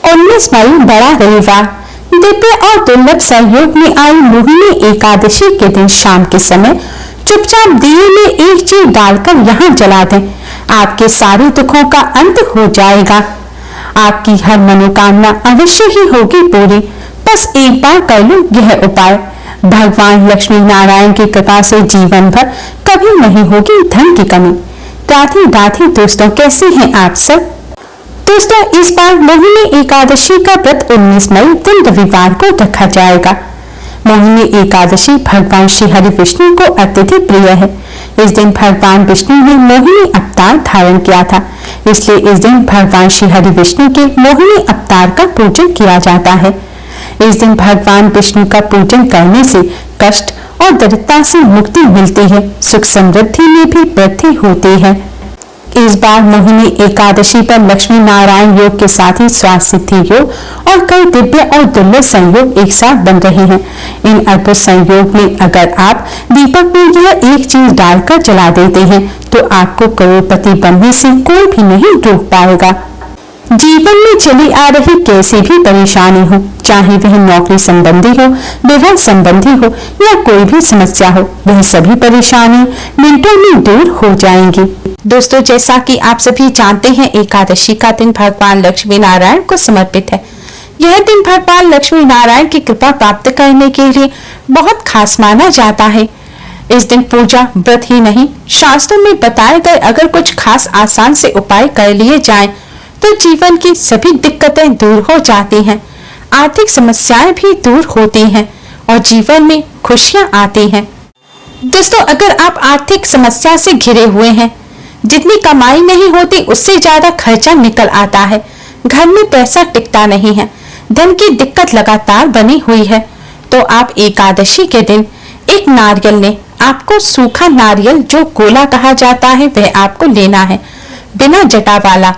19 मई बड़ा रविवार दिव्य और दुर्लभ संयोग में आई मोहिनी एकादशी के दिन शाम के समय चुपचाप दिए में एक चीज डालकर यहाँ जला दें। आपके सारे दुखों का अंत हो जाएगा। आपकी हर मनोकामना अवश्य ही होगी पूरी। बस एक बार कर लो यह उपाय। भगवान लक्ष्मी नारायण की कृपा से जीवन भर कभी नहीं होगी धन की कमी। राधे राधे दोस्तों, कैसे हैं आप सब? दोस्तों, इस बार मोहिनी एकादशी का व्रत 19 मई दिन रविवार को रखा जाएगा। मोहिनी एकादशी भगवान श्री हरि विष्णु को अत्यधिक प्रिय है। इस दिन भगवान विष्णु ने मोहिनी अवतार धारण किया था, इसलिए इस दिन भगवान श्री हरि विष्णु के मोहिनी अवतार का पूजन किया जाता है। इस दिन भगवान विष्णु का पूजन करने से कष्ट और दरिद्रता से मुक्ति मिलती है, सुख समृद्धि में भी वृद्धि होती है। इस बार मोहिनी एकादशी पर लक्ष्मी नारायण योग के साथ ही स्वास्थ्य सिद्धि योग और कई दिव्य और दुर्लभ संयोग एक साथ बन रहे हैं। इन अद्भुत संयोग में अगर आप दीपक में यह एक चीज डालकर जला देते हैं तो आपको करोड़पति बनने से कोई भी नहीं रोक पाएगा। जीवन में चली आ रही कैसी भी परेशानी हो, चाहे वह नौकरी संबंधी हो, विवाह संबंधी हो या कोई भी समस्या हो, वह सभी परेशानी मिनटों में दूर हो जाएंगी। दोस्तों, जैसा कि आप सभी जानते हैं, एकादशी का दिन भगवान लक्ष्मी नारायण को समर्पित है। यह दिन भगवान लक्ष्मी नारायण की कृपा प्राप्त करने के लिए बहुत खास माना जाता है। इस दिन पूजा व्रत ही नहीं, शास्त्रों में बताए गए अगर कुछ खास आसान से उपाय कर लिए जाएं, तो जीवन की सभी दिक्कतें दूर हो जाती हैं, आर्थिक समस्याएं भी दूर होती हैं और जीवन में खुशियां आती हैं। दोस्तों, अगर आप आर्थिक समस्या से घिरे हुए हैं, जितनी कमाई नहीं होती उससे ज्यादा खर्चा निकल आता है, घर में पैसा टिकता नहीं है, धन की दिक्कत लगातार बनी हुई है, तो आप एकादशी के दिन एक नारियल लें। आपको सूखा नारियल जो गोला कहा जाता है वह आपको लेना है, बिना जटा वाला।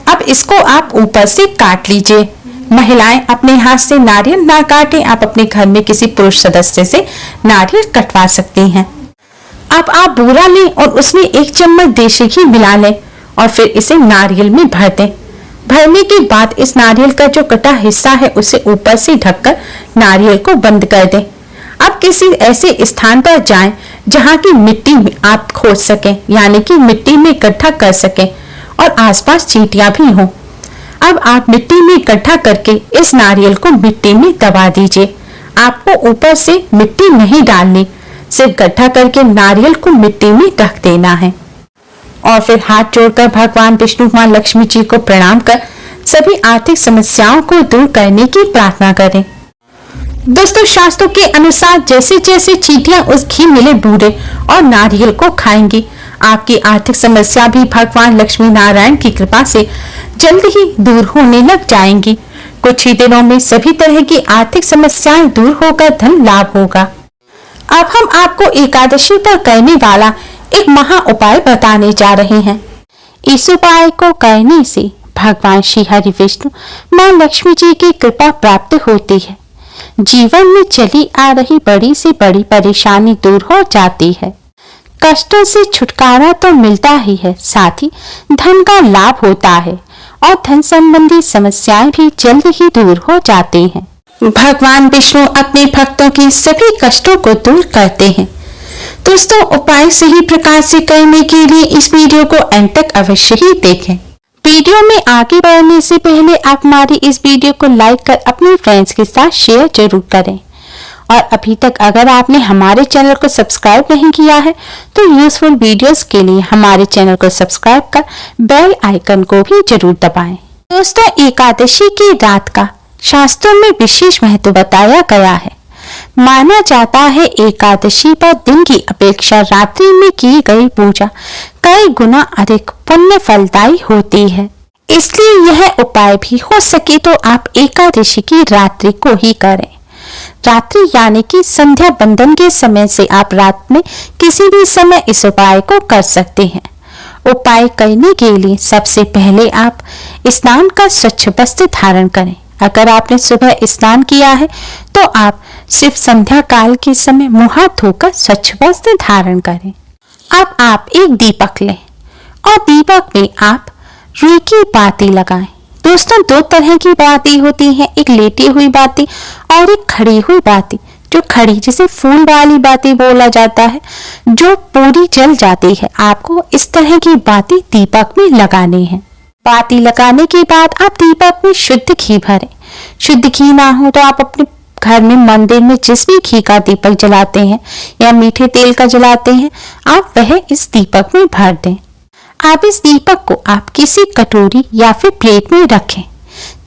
अब इसको आप ऊपर से काट लीजिए। महिलाएं अपने हाथ से नारियल ना काटें, आप अपने घर में किसी पुरुष सदस्य से नारियल कटवा सकती हैं। अब आप बूरा लें और उसमें 1 चम्मच देशी घी मिला लें और फिर इसे नारियल में भर दें। भरने के बाद इस नारियल का जो कटा हिस्सा है उसे ऊपर से ढककर नारियल को बंद कर दें। अब किसी ऐसे स्थान पर जाएं जहां की मिट्टी में आप खोद सकें, यानी कि मिट्टी में इकट्ठा कर सकें और आसपास चींटियां भी हों। अब आप मिट्टी में इकट्ठा करके इस नारियल को मिट्टी में दबा दीजिए। आपको ऊपर से मिट्टी नहीं डालनी, सिर्फ इकट्ठा करके नारियल को मिट्टी में ढक देना है और फिर हाथ जोड़कर भगवान विष्णु मां लक्ष्मी जी को प्रणाम कर सभी आर्थिक समस्याओं को दूर करने की प्रार्थना करें। दोस्तों, शास्त्रों के अनुसार जैसे जैसे चींटियां उस घी मिले बूरे और नारियल को खाएंगी, आपकी आर्थिक समस्या भी भगवान लक्ष्मी नारायण की कृपा से जल्द ही दूर होने लग जाएंगी। कुछ ही दिनों में सभी तरह की आर्थिक समस्याएं दूर होकर धन लाभ होगा। अब हम आपको एकादशी पर करने वाला एक महा उपाय बताने जा रहे हैं। इस उपाय को करने से भगवान श्री हरि विष्णु मां लक्ष्मी जी की कृपा प्राप्त होती है। जीवन में चली आ रही बड़ी से बड़ी परेशानी दूर हो जाती है। कष्टों से छुटकारा तो मिलता ही है, साथ ही धन का लाभ होता है और धन संबंधी समस्याएं भी जल्द ही दूर हो जाती हैं। भगवान विष्णु अपने भक्तों के सभी कष्टों को दूर करते हैं। दोस्तों, उपाय सही प्रकार से करने के लिए इस वीडियो को अंत तक अवश्य ही देखें। वीडियो में आगे बढ़ने से पहले आप हमारी इस वीडियो को लाइक कर अपने फ्रेंड्स के साथ शेयर जरूर करें और अभी तक अगर आपने हमारे चैनल को सब्सक्राइब नहीं किया है तो यूजफुल वीडियोस के लिए हमारे चैनल को सब्सक्राइब कर बेल आइकन को भी जरूर दबाएं। दोस्तों, एकादशी की रात का शास्त्रों में विशेष महत्व बताया गया है। माना जाता है एकादशी पर दिन की अपेक्षा रात्रि में की गई पूजा कई गुना अधिक पुण्य फलदायी होती है। इसलिए यह उपाय भी हो सके तो आप एकादशी की रात्रि को ही करें। रात्रि यानी कि संध्या बंदन के समय से आप रात में किसी भी समय इस उपाय को कर सकते हैं। उपाय करने के लिए सबसे पहले आप स्नान का स्वच्छ वस्त्र धारण करें। अगर आपने सुबह स्नान किया है तो आप सिर्फ संध्या काल के समय मुंह हाथ धोकर स्वच्छ वस्त्र धारण करें। अब आप एक दीपक लें और दीपक में आप रुई की बाती लगाएं। दोस्तों, दो तरह की बातें होती हैं, एक लेटी हुई बातें और एक खड़ी हुई बातें। जो खड़ी जिसे फूल वाली बातें बोला जाता है, जो पूरी जल जाती है। आपको इस तरह की बातें दीपक में लगानी है। बाती लगाने के बाद आप दीपक में शुद्ध घी भरें। शुद्ध घी ना हो तो आप अपने घर में मंदिर में जिस भी घी का दीपक जलाते हैं या मीठे तेल का जलाते हैं, आप वह इस दीपक में भर दें। आप इस दीपक को आप किसी कटोरी या फिर प्लेट में रखें।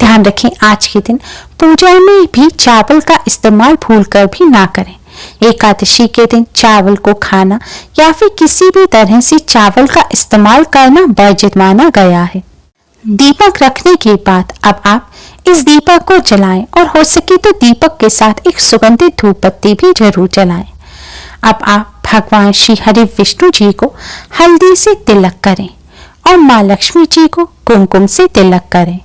ध्यान रखें, आज के दिन पूजा में भी चावल का इस्तेमाल भूलकर भी ना करें। एकादशी के दिन चावल को खाना या फिर किसी भी तरह से चावल का इस्तेमाल करना वर्जित माना गया है। दीपक रखने के बाद अब आप इस दीपक को जलाएं और हो सके तो दीपक के साथ एक सुगंधित धूप बत्ती भी जरूर जलाएं। अब आप भगवान श्री हरि विष्णु जी को हल्दी से तिलक करें और माँ लक्ष्मी जी को कुमकुम से तिलक करें।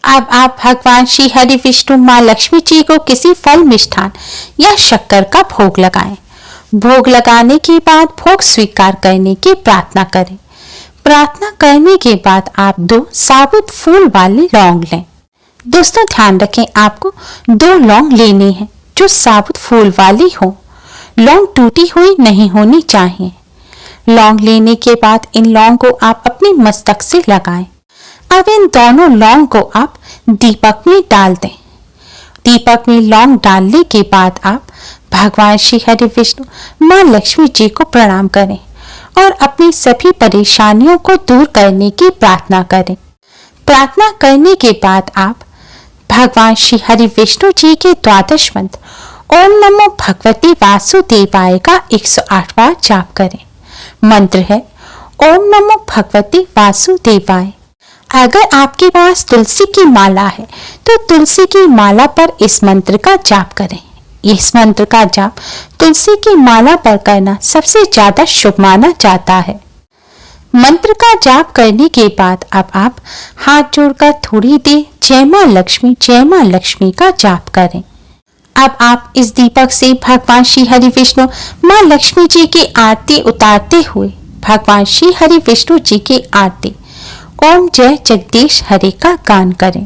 अब आप भगवान श्री हरि विष्णु माँ लक्ष्मी जी को किसी फल, मिष्ठान या शक्कर का भोग लगाएं। भोग लगाने के बाद भोग स्वीकार करने की प्रार्थना करें। प्रार्थना करने के बाद आप 2 साबुत फूल वाले लौंग लें। दोस्तों, ध्यान रखें, आपको 2 लौंग लेने हैं जो साबुत फूल वाली हो। लौंग टूटी हुई नहीं होनी चाहिए। लौंग लेने के बाद इन लौंग को आप अपने मस्तक से लगाएं। अब इन दोनों लौंग को आप दीपक में डाल दें। दीपक में लौंग डालने के बाद आप भगवान श्री हरि विष्णु माँ लक्ष्मी जी को प्रणाम करें और अपनी सभी परेशानियों को दूर करने की प्रार्थना करें। प्रार्थना करने के बाद आप भगवान श्री हरि विष्णु जी के 12 मंत्र ओम नमो भगवते वासुदेवाय का 108 बार जाप करें। मंत्र है ओम नमो भगवते वासुदेवाय। अगर आपके पास तुलसी की माला है तो तुलसी की माला पर इस मंत्र का जाप करें। इस मंत्र का जाप तुलसी की माला पर करना सबसे ज्यादा शुभ माना जाता है। मंत्र का जाप करने के बाद अब आप हाथ जोड़कर थोड़ी देर जय मां लक्ष्मी का जाप करें। अब आप इस दीपक से भगवान श्री हरि विष्णु मां लक्ष्मी जी की आरती उतारते हुए भगवान श्री हरि विष्णु जी की आरती ओम जय जगदीश हरि का गान करें।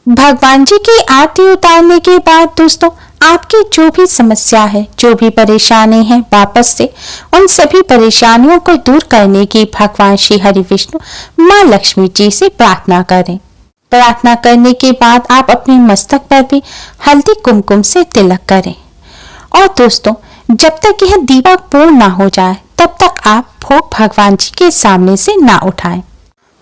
भगवान जी की आरती उतारने के बाद दोस्तों, आपकी जो भी समस्या है, जो भी परेशानी है, वापस से उन सभी परेशानियों को दूर करने की भगवान श्री हरि विष्णु मां लक्ष्मी जी से प्रार्थना करें। प्रार्थना करने के बाद आप अपने मस्तक पर भी हल्दी कुमकुम से तिलक करें। और दोस्तों, जब तक यह दीपक पूर्ण ना हो जाए तब तक आप भोग भगवान जी के सामने से ना उठाएं।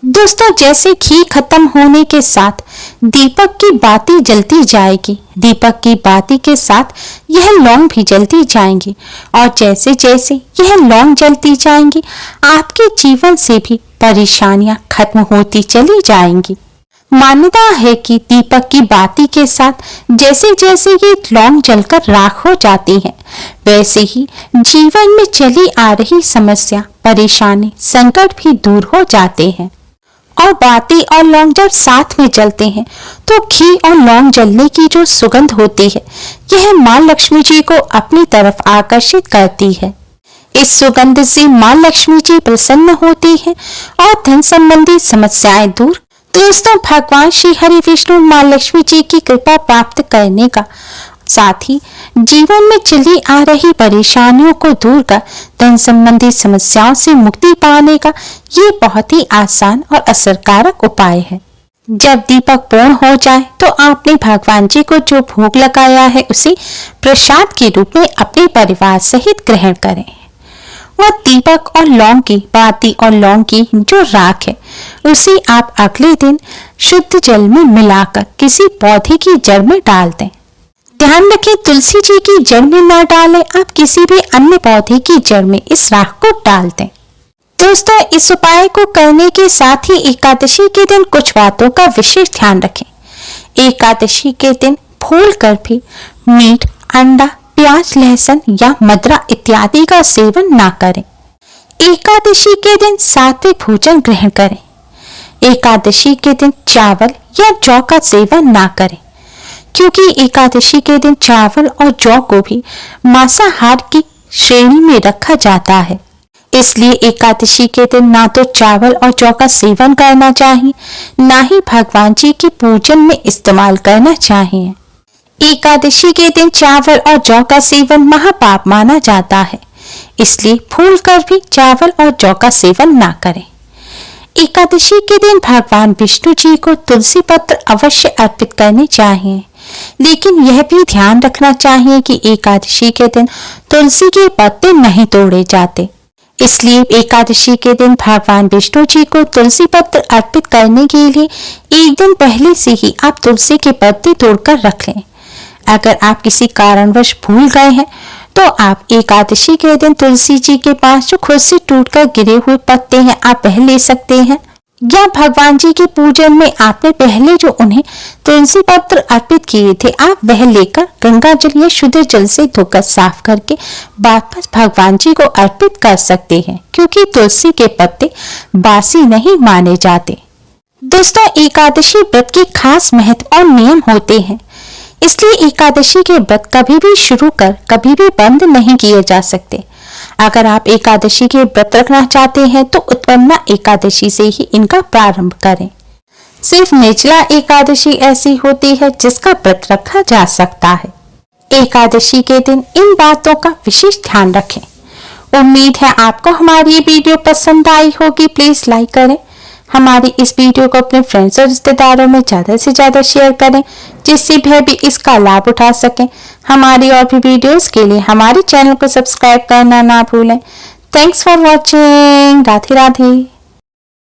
दोस्तों, जैसे घी खत्म होने के साथ दीपक की बाती जलती जाएगी, दीपक की बाती के साथ यह लौंग भी जलती जाएंगी और जैसे जैसे यह लौंग जलती जाएंगी, आपके जीवन से भी परेशानियां खत्म होती चली जाएंगी। मान्यता है कि दीपक की बाती के साथ जैसे जैसे ये लौंग जलकर राख हो जाती है, वैसे ही जीवन में चली आ रही समस्या, परेशानी, संकट भी दूर हो जाते हैं। और बाती और लौंग जब साथ में जलते हैं तो घी और लौंग जलने की जो सुगंध होती है, यह मां लक्ष्मी जी को अपनी तरफ आकर्षित करती है। इस सुगंध से मां लक्ष्मी जी प्रसन्न होती है और धन संबंधी समस्याएं दूर। दोस्तों, भगवान श्री हरि विष्णु मां लक्ष्मी जी की कृपा प्राप्त करने का, साथ ही जीवन में चली आ रही परेशानियों को दूर कर धन संबंधी समस्याओं से मुक्ति पाने का ये बहुत ही आसान और असरकारक उपाय है। जब दीपक पूर्ण हो जाए तो आपने भगवान जी को जो भोग लगाया है उसे प्रसाद के रूप में अपने परिवार सहित ग्रहण करें। और दीपक और लौंग की बाती और लौंग की जो राख है उसे आप अगले दिन शुद्ध जल में मिलाकर किसी पौधे की जड़ में डाल दें। ध्यान रखें, तुलसी जी की जड़ में न डालें, आप किसी भी अन्य पौधे की जड़ में इस राख को डाल दें। दोस्तों, इस उपाय को करने के साथ ही एकादशी के दिन कुछ बातों का विशेष ध्यान रखें। एकादशी के दिन भूल कर भी मीट, अंडा, प्याज, लहसुन या मदरा इत्यादि का सेवन ना करें। एकादशी के दिन सात्विक भोजन ग्रहण करें। एकादशी के दिन चावल या जौ का सेवन ना करें, क्योंकि एकादशी के दिन चावल और जौ को भी मांसाहार की श्रेणी में रखा जाता है। इसलिए एकादशी के दिन ना तो चावल और जौ का सेवन करना चाहिए, ना ही भगवान जी के पूजन में इस्तेमाल करना चाहिए। एकादशी के दिन चावल और जौ का सेवन महापाप माना जाता है, इसलिए भूल कर भी चावल और जौ का सेवन ना करें। एकादशी के दिन भगवान विष्णु जी को तुलसी पत्र अवश्य अर्पित करने चाहिए, लेकिन यह भी ध्यान रखना चाहिए कि एकादशी के दिन तुलसी के पत्ते नहीं तोड़े जाते। इसलिए एकादशी के दिन भगवान विष्णु जी को तुलसी पत्र अर्पित करने के लिए एक दिन पहले से ही आप तुलसी के पत्ते तोड़कर रख लें। अगर आप किसी कारणवश भूल गए हैं तो आप एकादशी के दिन तुलसी जी के पास जो खुद से टूटकर गिरे हुए पत्ते हैं आप वह ले सकते हैं, या भगवान जी के पूजन में आपने पहले जो उन्हें तुलसी पत्र अर्पित किए थे आप वह लेकर गंगा जल या शुद्ध जल से धोकर साफ करके वापस भगवान जी को अर्पित कर सकते हैं, क्योंकि तुलसी के पत्ते बासी नहीं माने जाते। दोस्तों, एकादशी व्रत के खास महत्व और नियम होते हैं, इसलिए एकादशी के व्रत कभी भी शुरू कर कभी भी बंद नहीं किए जा सकते। अगर आप एकादशी के व्रत रखना चाहते हैं तो उत्पन्ना एकादशी से ही इनका प्रारंभ करें। सिर्फ निर्जला एकादशी ऐसी होती है जिसका व्रत रखा जा सकता है। एकादशी के दिन इन बातों का विशेष ध्यान रखें। उम्मीद है आपको हमारी ये वीडियो पसंद आई होगी। प्लीज लाइक करें, हमारी इस वीडियो को अपने फ्रेंड्स और रिश्तेदारों में ज्यादा से ज्यादा शेयर करें, जिससे वह भी इसका लाभ उठा सकें। हमारी और भी वीडियोस के लिए हमारे चैनल को सब्सक्राइब करना ना भूलें। Thanks for watching. Radhe Radhe.